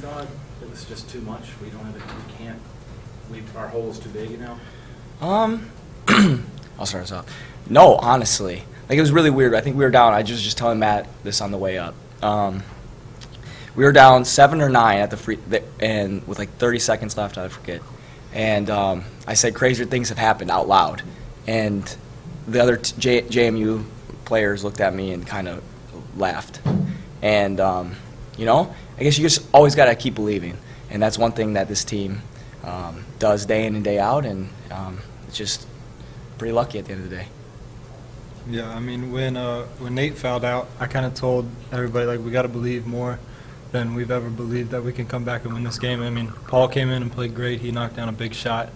thought it was just too much? We don't have it. We can't. Our hole is too big, you know. I'll start us off. No, honestly, like it was really weird. I think we were down. I was just telling Matt this on the way up. We were down 7 or 9 at and with like 30 seconds left, I forget. And I said crazier things have happened out loud, and the other JMU players looked at me and kind of laughed. And you know, I guess you just always got to keep believing, and that's one thing that this team does day in and day out, and it's just pretty lucky at the end of the day. Yeah, I mean, when Nate fouled out, I kind of told everybody, like, we got to believe more than we've ever believed that we can come back and win this game. I mean, Paul came in and played great. He knocked down a big shot.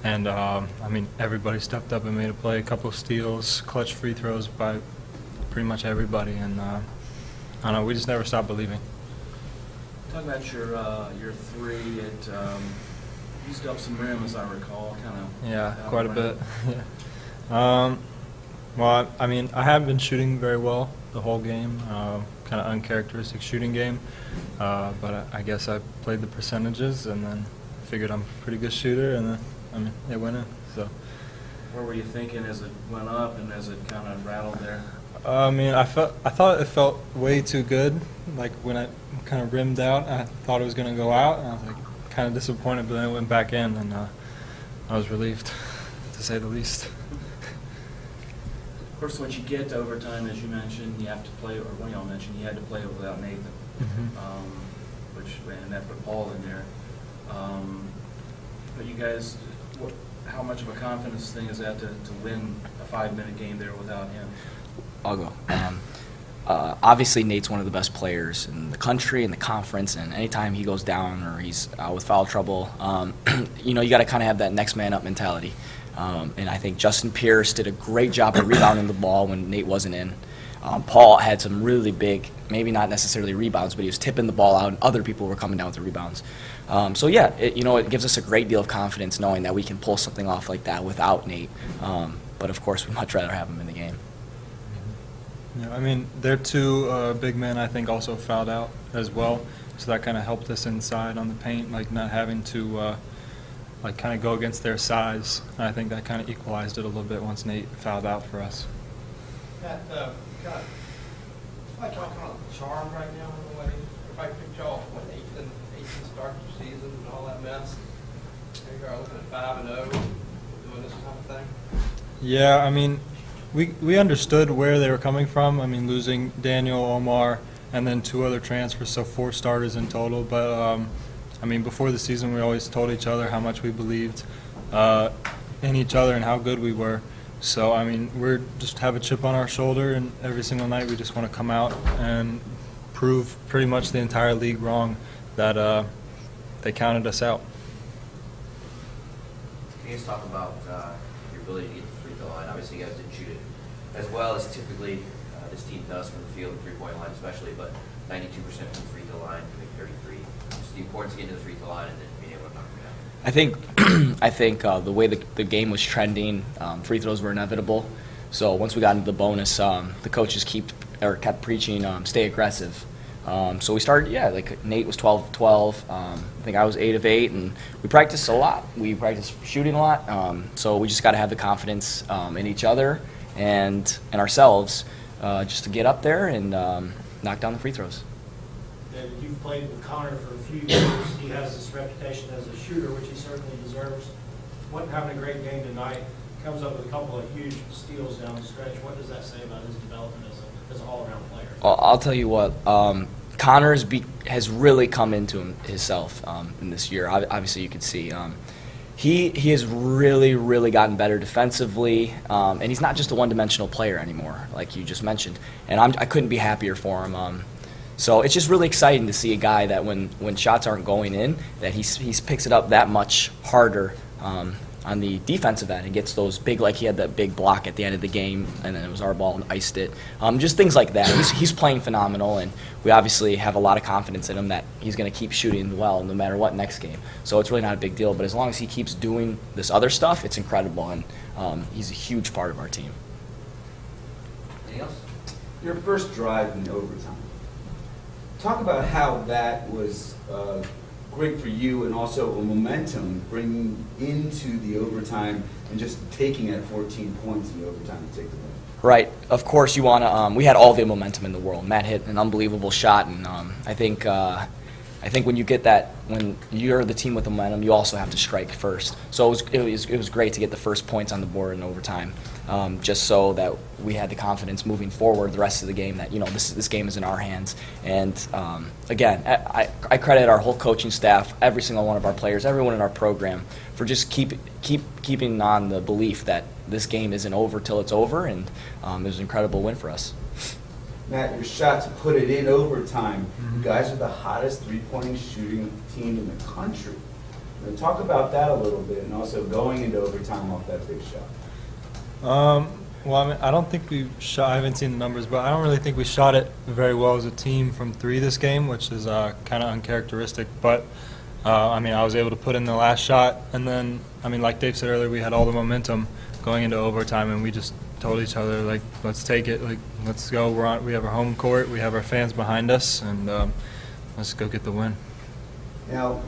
And, I mean, everybody stepped up and made a play, a couple of steals, clutch free throws by pretty much everybody. And, I don't know, we just never stopped believing. Talk about your three. It used up some rim, as I recall, kind of. Yeah, quite a bit. Yeah. Well, I mean, I haven't been shooting very well the whole game, kind of uncharacteristic shooting game. But I guess I played the percentages and then figured I'm a pretty good shooter, and then, I mean, it went in. So. What were you thinking as it went up and as it kind of rattled there? I mean, I thought it felt way too good. Like when I kind of rimmed out, I thought it was going to go out, and I was like kind of disappointed, but then it went back in, and I was relieved, to say the least. Of course, once you get to overtime, as you mentioned, you have to play, or one of y'all mentioned, you had to play without Nathan, and that put Paul in there. But you guys, how much of a confidence thing is that to win a 5-minute game there without him? I'll go. Obviously, Nate's one of the best players in the country, in the conference, and anytime he goes down or he's with foul trouble, you know, you got to kind of have that next man up mentality. And I think Justin Pierce did a great job of rebounding the ball when Nate wasn't in. Paul had some really big, maybe not necessarily rebounds, but he was tipping the ball out, and other people were coming down with the rebounds. So yeah, it gives us a great deal of confidence knowing that we can pull something off like that without Nate. But of course, we'd much rather have him in the game. Yeah, I mean, their two big men, I think, also fouled out as well, so that kind of helped us inside on the paint, like not having to like kind of go against their size. And I think that kind of equalized it a little bit once Nate fouled out for us. That kind of, like y'all kind of charmed right now in a way. If I picked y'all when 18 start the season and all that mess, here you are looking at 5-0, doing this kind of thing. Yeah, I mean, we understood where they were coming from. I mean, losing Daniel, Omar, and then 2 other transfers, so 4 starters in total. But I mean, before the season, we always told each other how much we believed in each other and how good we were. So, I mean, we're just have a chip on our shoulder, and every single night we just want to come out and prove pretty much the entire league wrong that they counted us out. Can you just talk about your ability to get the free throw line? Obviously, you guys didn't shoot it as well as typically this team does from the field, the three-point line especially, but 92% from the free throw line to make 33. Just the importance of getting to the free throw line and then being able to knock them down. I think the way the game was trending, free throws were inevitable. So once we got into the bonus, the coaches kept preaching, stay aggressive. So we started, like Nate was 12 of 12. I think I was 8 of 8, and we practiced a lot. We practiced shooting a lot. So we just got to have the confidence in each other and ourselves just to get up there and knock down the free throws. David, you've played with Connor for a few years. He has this reputation as a shooter, which he certainly deserves. Having a great game tonight, comes up with a couple of huge steals down the stretch. What does that say about his development as an all-around player? I'll tell you what, Connor has really come into himself in this year. Obviously, you can see he has really, really gotten better defensively, and he's not just a one-dimensional player anymore, like you just mentioned. And I couldn't be happier for him. So it's just really exciting to see a guy that when shots aren't going in, that he picks it up that much harder on the defensive end. He gets those big, like he had that big block at the end of the game, and then it was our ball and iced it. Just things like that. He's playing phenomenal, and we obviously have a lot of confidence in him that he's going to keep shooting well no matter what next game. So it's really not a big deal, but as long as he keeps doing this other stuff, it's incredible, and he's a huge part of our team. Anything else? Your first drive in overtime, Talk about how that was great for you and also a momentum bringing into the overtime and just taking at 14 points in the overtime to take the win. Right. Of course, you want to. We had all the momentum in the world. Matt hit an unbelievable shot, and I think when you get that, when you're the team with the momentum, you also have to strike first. So it was great to get the first points on the board in overtime, just so that we had the confidence moving forward the rest of the game that this game is in our hands. And again, I credit our whole coaching staff, every single one of our players, everyone in our program, for just keeping on the belief that this game isn't over till it's over, and it was an incredible win for us. Matt, your shot to put it in overtime. You guys are the hottest three-point shooting team in the country. Talk about that a little bit, and also going into overtime off that big shot. Well, I mean, I don't think we shot. I haven't seen the numbers, but I don't really think we shot it very well as a team from three this game, which is kind of uncharacteristic. But I mean, I was able to put in the last shot, and then I mean, like Dave said earlier, we had all the momentum going into overtime, and we just told each other, like, let's take it, like, let's go. We have our home court, we have our fans behind us, and let's go get the win. Now,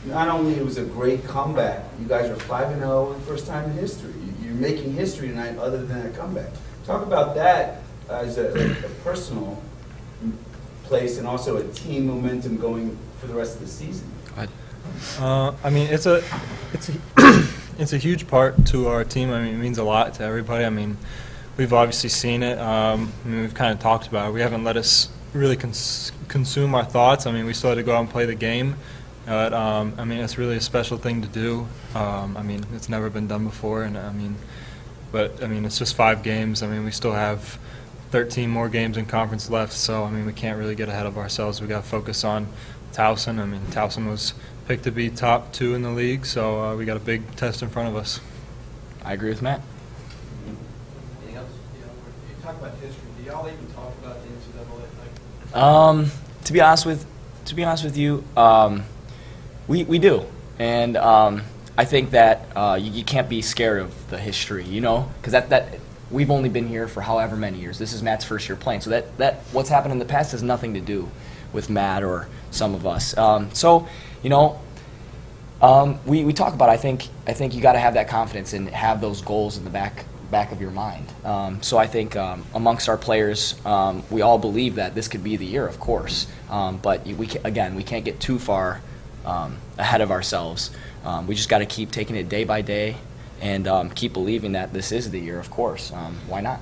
not only it was a great comeback, you guys are 5-0 first time in history. You're making history tonight other than a comeback. Talk about that as a personal place and also a team momentum going for the rest of the season. I mean, it's a it's a huge part to our team. I mean, it means a lot to everybody. I mean, we've obviously seen it. I mean, we've kind of talked about it. We haven't let us really consume our thoughts. I mean, we still had to go out and play the game. But, I mean, it's really a special thing to do. I mean, it's never been done before. And I mean, it's just 5 games. I mean, we still have 13 more games in conference left. So, I mean, we can't really get ahead of ourselves. We got to focus on Towson. I mean, Towson was picked to be top 2 in the league, so we got a big test in front of us. I agree with Matt. Anything else? You talk about history. Do y'all even talk about the NCAA? To be honest with you, we do, and I think that you can't be scared of the history, because that we've only been here for however many years. This is Matt's first year playing, so that what's happened in the past has nothing to do with Matt or some of us. We talk about it. I think you got to have that confidence and have those goals in the back of your mind. So I think amongst our players, we all believe that this could be the year, of course. But we can't get too far ahead of ourselves. We just got to keep taking it day by day and keep believing that this is the year, of course. Why not?